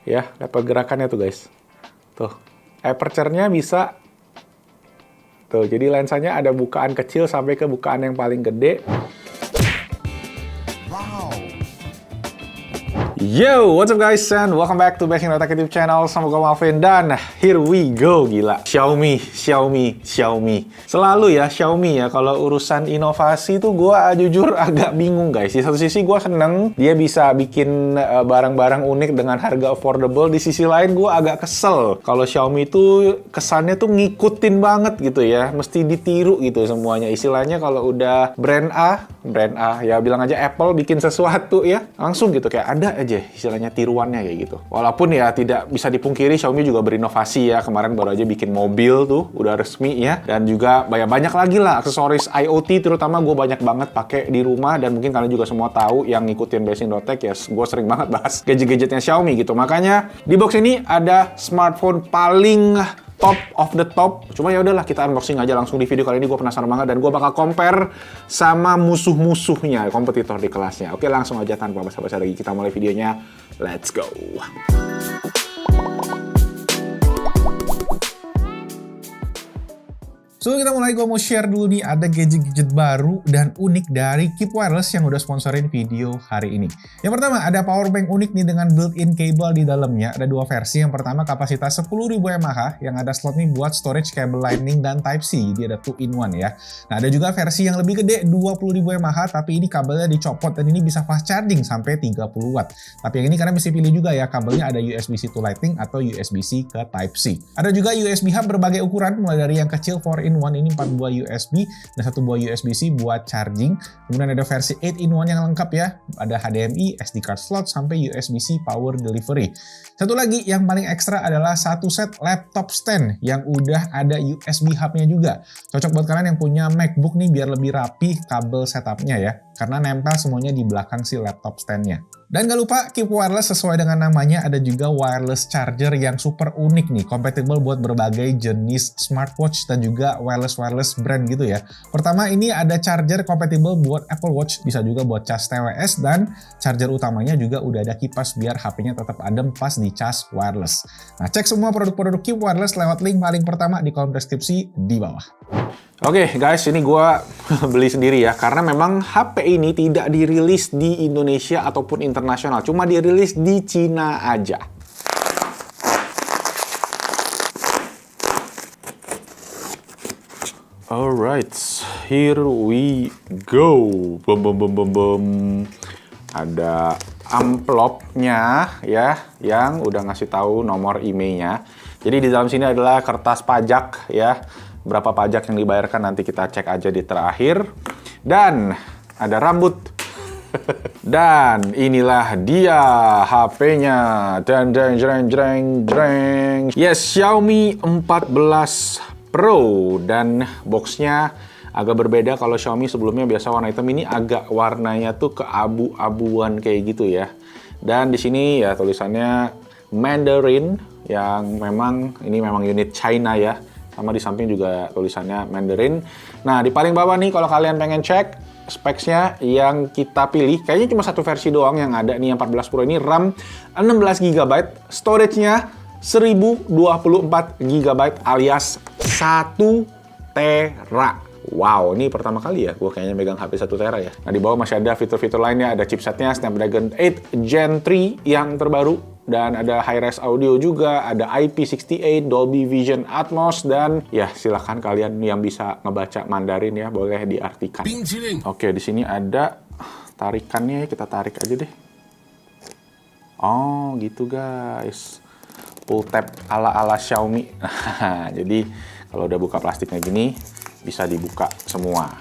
Ya, lihat pergerakannya tuh guys. Tuh, aperture-nya bisa. Tuh, jadi lensanya ada bukaan kecil sampai ke bukaan yang paling gede. Yo, what's up guys, and welcome back to Bashing Otak YouTube channel. Sama gue Malvin, dan here we go. Gila, Xiaomi. Selalu ya Xiaomi ya, kalau urusan inovasi tuh gue jujur agak bingung guys. Di satu sisi gue seneng, dia bisa bikin barang-barang unik dengan harga affordable. Di sisi lain gue agak kesel kalau Xiaomi tuh kesannya tuh ngikutin banget gitu ya. Mesti ditiru gitu semuanya. Istilahnya kalau udah brand A ya bilang aja Apple bikin sesuatu ya, langsung gitu kayak ada aja istilahnya tiruannya kayak gitu. Walaupun ya tidak bisa dipungkiri Xiaomi juga berinovasi ya. Kemarin baru aja bikin mobil tuh udah resmi ya, dan juga banyak lagi lah aksesoris IoT, terutama gue banyak banget pakai di rumah. Dan mungkin kalian juga semua tahu yang ngikutin Bashing Tech ya, gue sering banget bahas gadget-gadgetnya Xiaomi gitu. Makanya di box ini ada smartphone paling top of the top. Cuma ya udahlah, kita unboxing aja langsung di video kali ini. Gue penasaran banget dan gue bakal compare sama musuh-musuhnya, kompetitor di kelasnya. Oke, langsung aja tanpa basa-basi lagi kita mulai videonya. Let's go. Sebelum kita mulai, gue mau share dulu nih, ada gadget-gadget baru dan unik dari Keep Wireless yang udah sponsorin video hari ini. Yang pertama, ada power bank unik nih dengan built-in cable di dalamnya. Ada dua versi. Yang pertama kapasitas 10.000 mAh yang ada slot nih buat storage cable Lightning dan Type-C. Jadi ada 2-in-1 ya. Nah, ada juga versi yang lebih gede 20.000 mAh, tapi ini kabelnya dicopot dan ini bisa fast charging sampai 30 watt. Tapi yang ini kalian mesti pilih juga ya, kabelnya ada USB-C to Lightning atau USB-C ke Type-C. Ada juga USB hub berbagai ukuran, mulai dari yang kecil 4-in-1 ini 4 buah USB dan 1 buah USB-C buat charging. Kemudian ada versi 8-in-1 yang lengkap ya. Ada HDMI, SD card slot, sampai USB-C power delivery. Satu lagi yang paling ekstra adalah satu set laptop stand yang udah ada USB hub-nya juga. Cocok buat kalian yang punya MacBook nih biar lebih rapi kabel setupnya ya, karena nempel semuanya di belakang si laptop stand-nya. Dan gak lupa, Keep Wireless sesuai dengan namanya ada juga wireless charger yang super unik nih, compatible buat berbagai jenis smartwatch dan juga wireless brand gitu ya. Pertama, ini ada charger compatible buat Apple Watch, bisa juga buat cas TWS, dan charger utamanya juga udah ada kipas biar HP-nya tetap adem pas di cas wireless. Nah, cek semua produk-produk Keep Wireless lewat link paling pertama di kolom deskripsi di bawah. Oke guys, ini gue beli sendiri ya, karena memang HP ini tidak dirilis di Indonesia ataupun internasional, cuma dirilis di Cina aja. Alright, here we go. Ada amplopnya ya, yang udah ngasih tahu nomor emailnya. Jadi di dalam sini adalah kertas pajak ya. Berapa pajak yang dibayarkan nanti kita cek aja di terakhir. Dan ada rambut. Dan inilah dia HP-nya. Yes, Xiaomi 14 Pro. Dan boxnya agak berbeda. Kalau Xiaomi sebelumnya biasa warna hitam, ini agak warnanya tuh keabu-abuan kayak gitu ya. Dan di sini ya tulisannya Mandarin, yang memang ini memang unit China ya. Sama di samping juga tulisannya Mandarin. Nah, di paling bawah nih kalau kalian pengen cek specs-nya yang kita pilih, kayaknya cuma satu versi doang yang ada nih, yang 14 Pro ini. RAM 16 GB, storage-nya 1024 GB alias 1 tera. Wow, ini pertama kali ya gue kayaknya megang HP 1 tera ya. Nah, di bawah masih ada fitur-fitur lainnya, ada chipsetnya Snapdragon 8 Gen 3 yang terbaru. Dan ada high-res audio juga, ada IP68, Dolby Vision Atmos, dan ya silahkan kalian yang bisa ngebaca Mandarin ya, boleh diartikan. Oke, di sini ada tarikannya, kita tarik aja deh. Oh, gitu guys. Pull tab ala-ala Xiaomi. Jadi kalau udah buka plastiknya gini, bisa dibuka semua.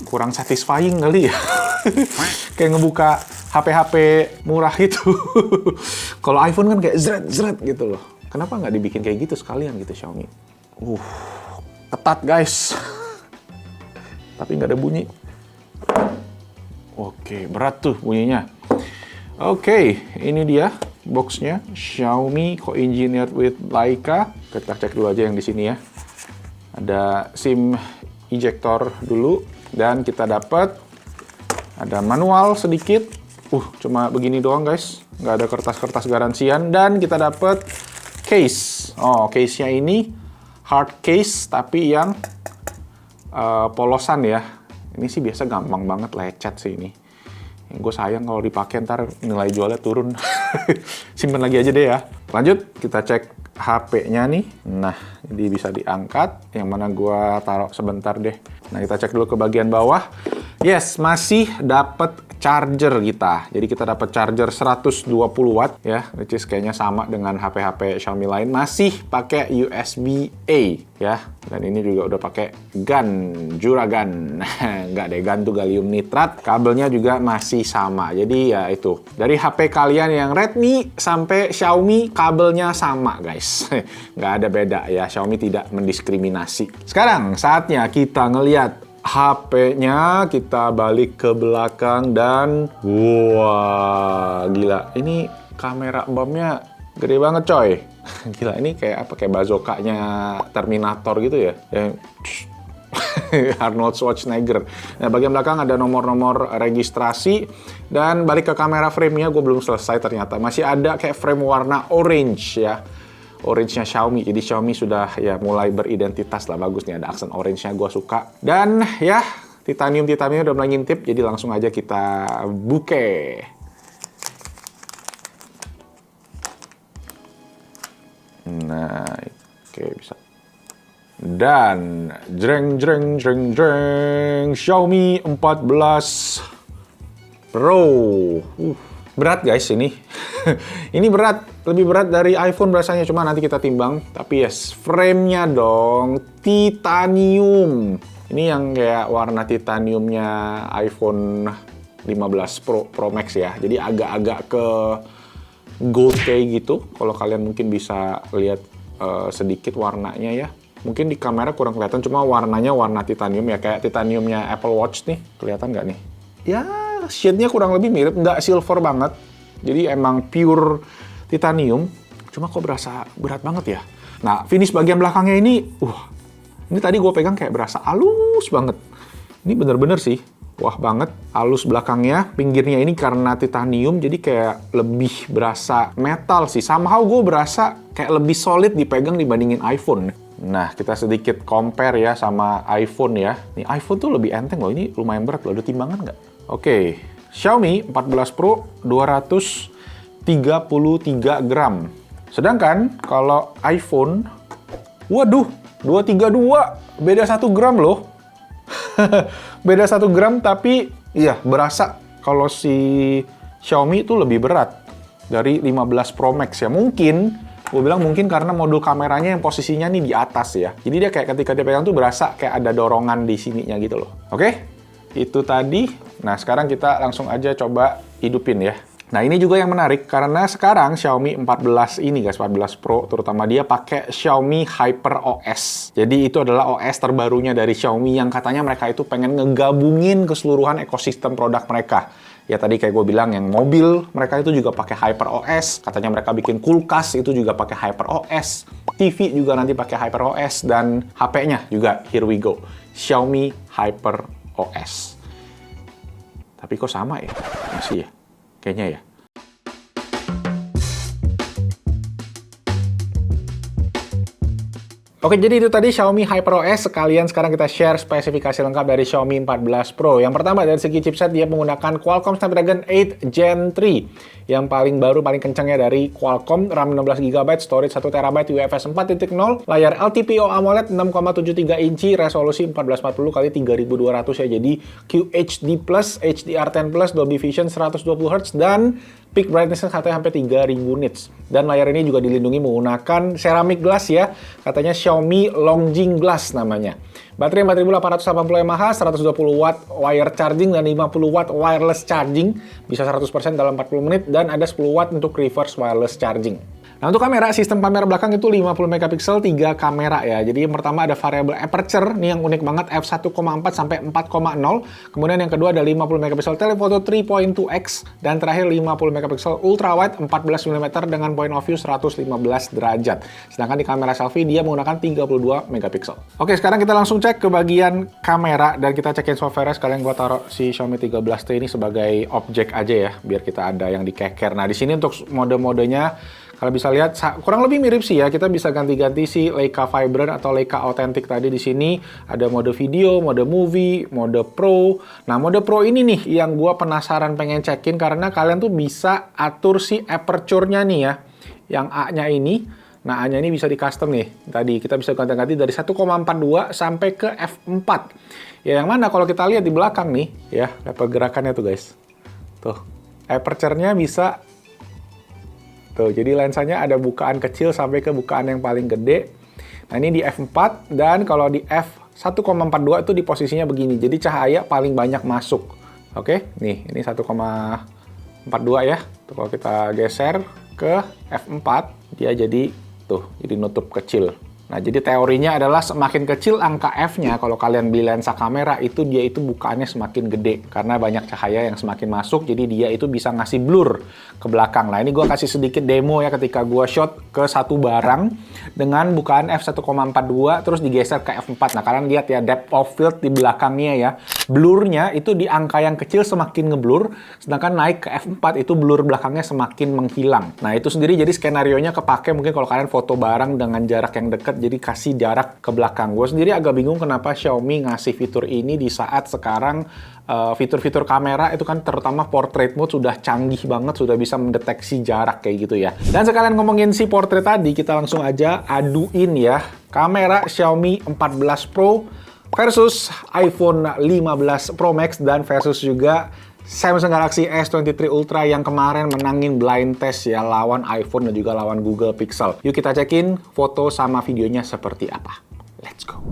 Kurang satisfying kali ya. Kayak ngebuka HP-HP murah itu. Kalau iPhone kan kayak zret gitu loh. Kenapa nggak dibikin kayak gitu sekalian gitu Xiaomi? Ketat guys. Tapi nggak ada bunyi. Oke, berat tuh bunyinya. Oke, ini dia boxnya. Xiaomi co-engineered with Leica. Kita cek dulu aja yang di sini ya. Ada SIM ejector dulu. Dan kita dapat ada manual sedikit. Cuma begini doang guys. nggak ada kertas-kertas garansian, dan kita dapat case. Oh, case-nya ini hard case tapi yang polosan ya. Ini sih biasa gampang banget lecet sih ini. Gue sayang kalau dipakai ntar nilai jualnya turun. Simpen lagi aja deh ya. Lanjut, kita cek HP-nya nih. Nah, jadi bisa diangkat. Yang mana gue taruh sebentar deh. Nah, kita cek dulu ke bagian bawah. Yes, masih dapat charger kita. Jadi kita dapat charger 120 watt ya, which is kayaknya sama dengan HP-HP Xiaomi lain. Masih pakai USB-A ya. Dan ini juga udah pakai GaN, Juragan. Nggak deh, GaN tuh gallium nitrat. Kabelnya juga masih sama. Jadi ya itu. Dari HP kalian yang Redmi sampai Xiaomi, kabelnya sama guys. Nggak ada beda ya, Xiaomi tidak mendiskriminasi. Sekarang saatnya kita ngelihat HP-nya, kita balik ke belakang dan wah, gila. Ini kamera bomnya gede banget coy. Gila, ini kayak apa? Kayak bazooka-nya Terminator gitu ya. Yang Arnold Schwarzenegger. Nah, bagian belakang ada nomor-nomor registrasi. Dan balik ke kamera frame-nya, gue belum selesai ternyata. Masih ada kayak frame warna orange ya. Orange-nya Xiaomi, jadi Xiaomi sudah ya mulai beridentitas lah, bagus nih ada aksen orange-nya, gue suka. Dan ya, titanium-titaniumnya udah mulai ngintip, jadi langsung aja kita buka. Nah, oke bisa. Dan jreng Xiaomi 14 Pro. Berat guys ini. Ini berat, lebih berat dari iPhone rasanya, cuma nanti kita timbang. Tapi yes, frame-nya dong titanium. Ini yang kayak warna titaniumnya iPhone 15 Pro Max ya. Jadi agak-agak ke gold kayak gitu. Kalau kalian mungkin bisa lihat sedikit warnanya ya. Mungkin di kamera kurang kelihatan, cuma warnanya warna titanium ya. Kayak titaniumnya Apple Watch nih. Kelihatan nggak nih? Ya, shade-nya kurang lebih mirip, nggak silver banget. Jadi emang pure titanium, cuma kok berasa berat banget ya. Nah, finish bagian belakangnya ini tadi gue pegang kayak berasa halus banget. Ini bener-bener sih, wah banget. Halus belakangnya, pinggirnya ini karena titanium, jadi kayak lebih berasa metal sih. Somehow gue berasa kayak lebih solid dipegang dibandingin iPhone. Nah, kita sedikit compare ya sama iPhone ya. Nih, iPhone tuh lebih enteng loh, ini lumayan berat loh, ada timbangan nggak? Oke, Xiaomi 14 Pro 233 gram. Sedangkan kalau iPhone, waduh, 232, beda 1 gram loh. Beda 1 gram, tapi iya berasa kalau si Xiaomi itu lebih berat dari 15 Pro Max ya. Mungkin, gue bilang mungkin karena modul kameranya yang posisinya nih di atas ya. Jadi dia kayak ketika dia pegang tuh berasa kayak ada dorongan di sininya gitu loh. Oke? Itu tadi. Nah, sekarang kita langsung aja coba hidupin ya. Nah, ini juga yang menarik karena sekarang Xiaomi 14 ini guys, 14 Pro terutama dia pakai Xiaomi HyperOS. Jadi itu adalah OS terbarunya dari Xiaomi yang katanya mereka itu pengen ngegabungin keseluruhan ekosistem produk mereka. Ya tadi kayak gue bilang yang mobil mereka itu juga pakai HyperOS, katanya mereka bikin kulkas itu juga pakai HyperOS, TV juga nanti pakai HyperOS, dan HP-nya juga here we go, Xiaomi HyperOS. Tapi kok sama ya? Masih ya? Kayaknya ya. Oke, jadi itu tadi Xiaomi HyperOS. Sekalian sekarang kita share spesifikasi lengkap dari Xiaomi 14 Pro. Yang pertama dari segi chipset dia menggunakan Qualcomm Snapdragon 8 Gen 3. Yang paling baru, paling kencangnya dari Qualcomm, RAM 16GB, storage 1TB, UFS 4.0, layar LTPO AMOLED 6,73 inci, resolusi 1440x3200 ya. Jadi QHD+, HDR10+, Dolby Vision 120Hz, dan peak brightness-nya sampai 3000 nits. Dan layar ini juga dilindungi menggunakan ceramic glass ya. Katanya Xiaomi Longjing Glass namanya. Baterai 4880 mAh, 120 watt wire charging dan 50 watt wireless charging. Bisa 100% dalam 40 menit dan ada 10 watt untuk reverse wireless charging. Nah, untuk kamera, sistem kamera belakang itu 50 megapiksel, 3 kamera ya. Jadi yang pertama ada variable aperture, nih yang unik banget, f1,4 sampai 4,0. Kemudian yang kedua ada 50 megapiksel telephoto 3.2x, dan terakhir 50 megapiksel ultra wide 14 mm dengan point of view 115 derajat. Sedangkan di kamera selfie dia menggunakan 32 megapiksel. Oke, sekarang kita langsung cek ke bagian kamera dan kita cekin software-nya. Sekalian gua taruh si Xiaomi 13T ini sebagai objek aja ya, biar kita ada yang dikeker. Nah, di sini untuk mode-modenya kalau bisa lihat kurang lebih mirip sih ya, kita bisa ganti-ganti si Leica Vibrant atau Leica Authentic tadi. Di sini ada mode video, mode movie, mode pro. Nah, mode pro ini nih yang gua penasaran pengen cekin karena kalian tuh bisa atur si aperture-nya nih ya. Yang A-nya ini, nah A-nya ini bisa di custom nih. Tadi kita bisa ganti-ganti dari 1,42 sampai ke f4. Ya, yang mana kalau kita lihat di belakang nih ya, pergerakannya tuh guys. Tuh, aperture-nya bisa tuh, jadi lensanya ada bukaan kecil sampai ke bukaan yang paling gede. Nah, ini di f4, dan kalau di f1,42 itu di posisinya begini. Jadi cahaya paling banyak masuk. Oke, nih, ini 1,42 ya. Tuh, kalau kita geser ke f4, dia jadi tuh, jadi nutup kecil. Nah, jadi teorinya adalah semakin kecil angka f-nya, kalau kalian beli lensa kamera, itu dia itu bukaannya semakin gede. Karena banyak cahaya yang semakin masuk, jadi dia itu bisa ngasih blur ke belakang. Nah, ini gue kasih sedikit demo ya ketika gue shot ke satu barang dengan bukaan f1,42, terus digeser ke f4. Nah, kalian lihat ya, depth of field di belakangnya ya. Blurnya itu di angka yang kecil semakin ngeblur, sedangkan naik ke f4 itu blur belakangnya semakin menghilang. Nah, itu sendiri jadi skenario-nya kepake mungkin kalau kalian foto barang dengan jarak yang dekat, jadi kasih jarak ke belakang. Gue sendiri agak bingung kenapa Xiaomi ngasih fitur ini di saat sekarang fitur-fitur kamera itu kan terutama portrait mode sudah canggih banget, sudah bisa mendeteksi jarak kayak gitu ya. Dan sekalian ngomongin si portrait tadi, kita langsung aja aduin ya kamera Xiaomi 14 Pro versus iPhone 15 Pro Max dan versus juga Samsung Galaxy S23 Ultra yang kemarin menangin blind test ya lawan iPhone dan juga lawan Google Pixel. Yuk kita cekin foto sama videonya seperti apa. Let's go.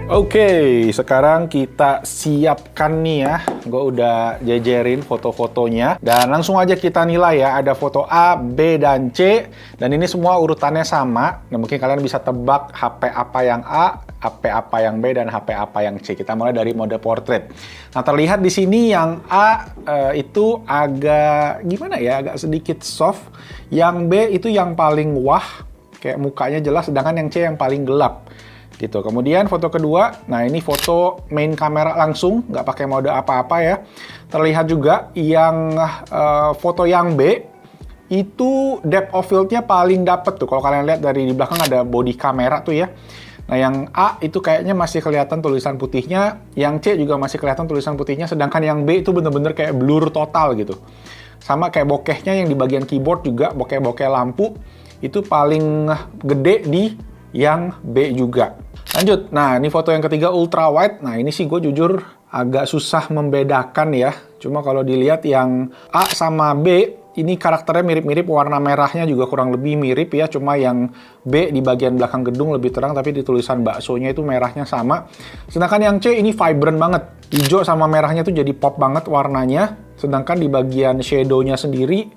Oke, sekarang kita siapkan nih ya. Gue udah jejerin foto-fotonya. Dan langsung aja kita nilai ya. Ada foto A, B, dan C. Dan ini semua urutannya sama. Nah, mungkin kalian bisa tebak HP apa yang A, HP apa yang B, dan HP apa yang C. Kita mulai dari mode portrait. Nah, terlihat di sini yang A itu agak gimana ya? Agak sedikit soft. Yang B itu yang paling wah. Kayak mukanya jelas. Sedangkan yang C yang paling gelap. Gitu. Kemudian foto kedua, nah ini foto main kamera langsung, nggak pakai mode apa-apa ya. Terlihat juga yang foto yang B, itu depth of field-nya paling dapet tuh. Kalau kalian lihat dari di belakang ada body kamera tuh ya. Nah, yang A itu kayaknya masih kelihatan tulisan putihnya, yang C juga masih kelihatan tulisan putihnya, sedangkan yang B itu bener-bener kayak blur total gitu. Sama kayak bokehnya yang di bagian keyboard juga, bokeh-bokeh lampu, itu paling gede di yang B juga. Lanjut, nah ini foto yang ketiga ultra wide. Nah ini sih gue jujur agak susah membedakan ya. Cuma kalau dilihat yang A sama B, ini karakternya mirip-mirip, warna merahnya juga kurang lebih mirip ya. Cuma yang B di bagian belakang gedung lebih terang, tapi di tulisan baksonya itu merahnya sama. Sedangkan yang C ini vibrant banget. Hijau sama merahnya tuh jadi pop banget warnanya. Sedangkan di bagian shadow-nya sendiri,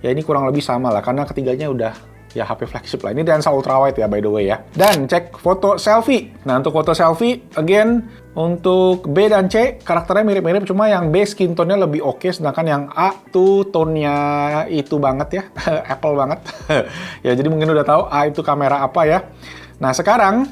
ya ini kurang lebih sama lah. Karena ketiganya udah ya HP flagship lah. Ini lensa ultra wide ya by the way ya. Dan cek foto selfie. Nah untuk foto selfie, again untuk B dan C karakternya mirip-mirip, cuma yang B skin tone-nya lebih oke, sedangkan yang A tuh tone-nya itu banget ya, Apple banget. Ya jadi mungkin udah tahu A itu kamera apa ya. Nah sekarang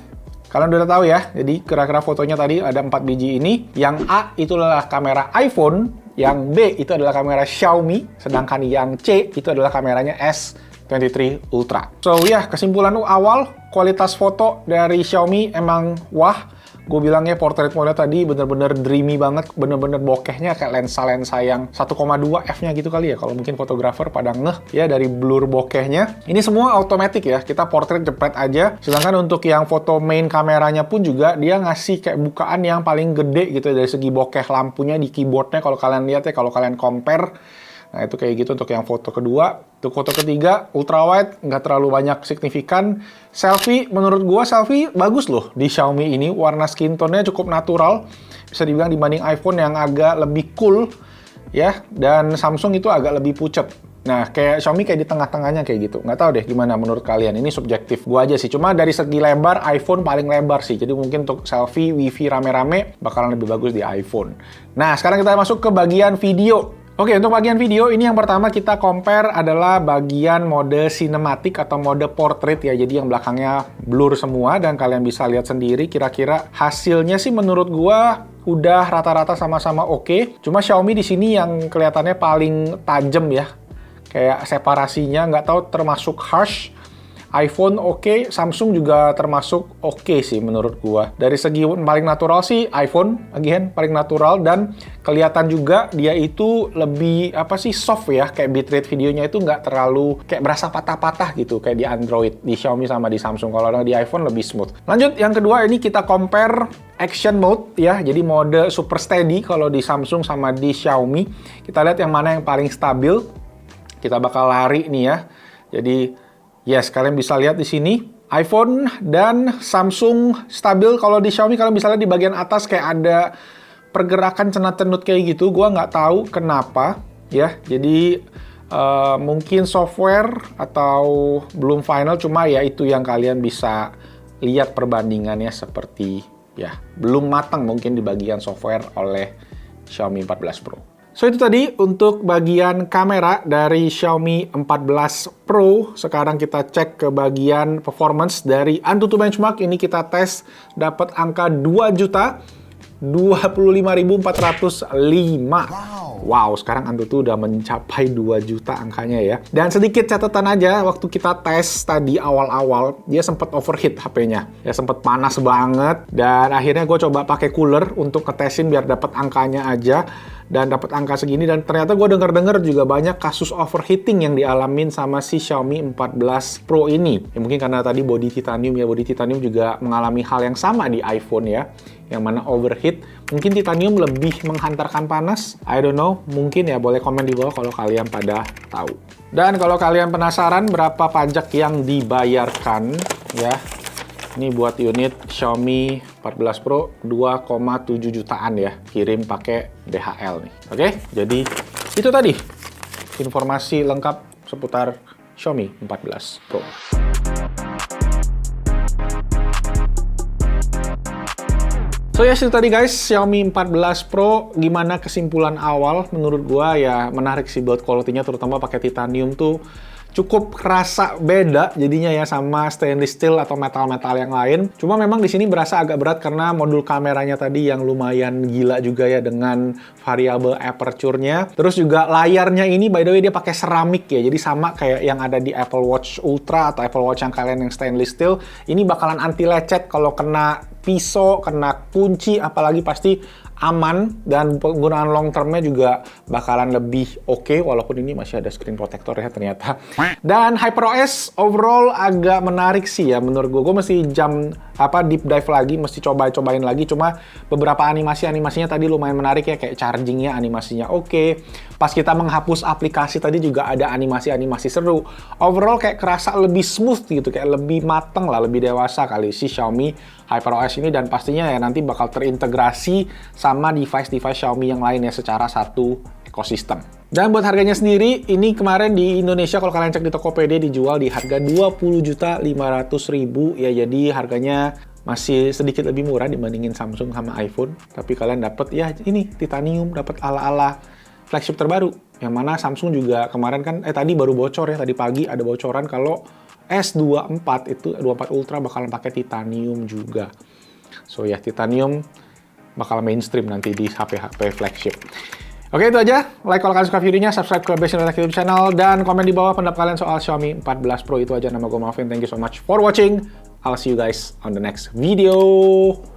kalian udah tahu ya. Jadi kira-kira fotonya tadi ada 4 biji ini. Yang A itu adalah kamera iPhone, yang B itu adalah kamera Xiaomi, sedangkan yang C itu adalah kameranya S23 Ultra. So ya, kesimpulan awal, kualitas foto dari Xiaomi emang wah. Gue bilangnya portrait mode tadi bener-bener dreamy banget, bener-bener bokehnya kayak lensa-lensa yang 1,2 f-nya gitu kali ya, kalau mungkin fotografer pada ngeh ya dari blur bokehnya. Ini semua automatic ya, kita portrait jepret aja. Sedangkan untuk yang foto main kameranya pun juga dia ngasih kayak bukaan yang paling gede gitu dari segi bokeh lampunya di keyboardnya. Kalau kalian lihat ya, kalau kalian compare, nah itu kayak gitu untuk yang foto kedua. Untuk foto ketiga, ultra wide, nggak terlalu banyak signifikan. Selfie, menurut gua selfie bagus loh di Xiaomi ini. Warna skin tone-nya cukup natural. bisa dibilang dibanding iPhone yang agak lebih cool ya, dan Samsung itu agak lebih pucet. Nah, kayak Xiaomi kayak di tengah-tengahnya kayak gitu. Nggak tahu deh gimana menurut kalian. Ini subjektif gua aja sih. Cuma dari segi lebar, iPhone paling lebar sih. Jadi mungkin untuk selfie, wifi rame-rame bakalan lebih bagus di iPhone. Nah, sekarang kita masuk ke bagian video. Oke, untuk bagian video ini yang pertama kita compare adalah bagian mode sinematik atau mode portrait ya. Jadi yang belakangnya blur semua dan kalian bisa lihat sendiri kira-kira hasilnya sih menurut gua udah rata-rata sama-sama oke. Cuma Xiaomi di sini yang kelihatannya paling tajam ya. Kayak separasinya nggak tahu termasuk harsh. iPhone oke, Samsung juga termasuk oke sih menurut gua. Dari segi paling natural sih iPhone, again paling natural, dan kelihatan juga dia itu lebih soft ya, kayak bitrate videonya itu nggak terlalu kayak berasa patah-patah gitu kayak di Android, di Xiaomi sama di Samsung. Kalau di iPhone lebih smooth. Lanjut, yang kedua ini kita compare action mode ya, jadi mode super steady kalau di Samsung sama di Xiaomi. Kita lihat yang mana yang paling stabil. Kita bakal lari nih ya. Jadi yes, kalian bisa lihat di sini iPhone dan Samsung stabil. Kalau di Xiaomi kalian bisa lihat di bagian atas kayak ada pergerakan cenat-cenut kayak gitu. Gua nggak tahu kenapa ya. Jadi mungkin software atau belum final. Cuma ya itu yang kalian bisa lihat perbandingannya seperti ya belum matang mungkin di bagian software oleh Xiaomi 14 Pro. So itu tadi untuk bagian kamera dari Xiaomi 14 Pro. Sekarang kita cek ke bagian performance dari Antutu Benchmark. Ini kita tes dapat angka 2.025.405. Wow, sekarang Antutu udah mencapai 2 juta angkanya ya. Dan sedikit catatan aja, waktu kita tes tadi awal-awal, dia sempat overheat HP-nya. Ya sempat panas banget, dan akhirnya gue coba pakai cooler untuk ngetesin biar dapat angkanya aja. Dan dapat angka segini, dan ternyata gue denger-denger juga banyak kasus overheating yang dialamin sama si Xiaomi 14 Pro ini. Ya mungkin karena tadi body titanium ya, body titanium juga mengalami hal yang sama di iPhone ya, yang mana overheat. Mungkin titanium lebih menghantarkan panas, I don't know, mungkin ya, boleh komen di bawah kalau kalian pada tahu. Dan kalau kalian penasaran berapa pajak yang dibayarkan ya, ini buat unit Xiaomi 14 Pro 2,7 jutaan ya, kirim pakai DHL nih. Oke, jadi itu tadi informasi lengkap seputar Xiaomi 14 Pro. So ya, itu tadi guys, Xiaomi 14 Pro. Gimana kesimpulan awal? Menurut gua ya menarik sih build quality-nya, terutama pakai titanium tuh cukup kerasa beda jadinya ya sama stainless steel atau metal-metal yang lain. Cuma memang di sini berasa agak berat karena modul kameranya tadi yang lumayan gila juga ya dengan variabel aperture-nya. Terus juga layarnya ini by the way dia pakai seramik ya. Jadi sama kayak yang ada di Apple Watch Ultra atau Apple Watch yang kalian yang stainless steel. Ini bakalan anti lecet kalau kena pisau, kena kunci, apalagi pasti aman, dan penggunaan long termnya juga bakalan lebih oke, walaupun ini masih ada screen protector ya ternyata. Dan HyperOS overall agak menarik sih ya menurut gue mesti deep dive lagi, mesti cobain lagi. Cuma beberapa animasinya tadi lumayan menarik ya, kayak chargingnya animasinya oke. Pas kita menghapus aplikasi tadi juga ada animasi seru. Overall kayak kerasa lebih smooth gitu, kayak lebih mateng lah, lebih dewasa kali si Xiaomi HyperOS ini, dan pastinya ya nanti bakal terintegrasi sama device-device Xiaomi yang lain ya secara satu ekosistem. Dan buat harganya sendiri, ini kemarin di Indonesia kalau kalian cek di Tokopedia dijual di harga 20.500.000 ya, jadi harganya masih sedikit lebih murah dibandingin Samsung sama iPhone. Tapi kalian dapat ya ini titanium, dapat ala-ala flagship terbaru. Yang mana Samsung juga kemarin kan tadi baru bocor ya, tadi pagi ada bocoran kalau S24 itu 24 Ultra bakalan pakai titanium juga. So ya, titanium bakal mainstream nanti di HP-HP flagship. Oke, itu aja. Like kalau kalian suka videonya, subscribe ke Best Tech YouTube channel, dan komen di bawah pendapat kalian soal Xiaomi 14 Pro. Itu aja, nama gue Malvin. Thank you so much for watching. I'll see you guys on the next video.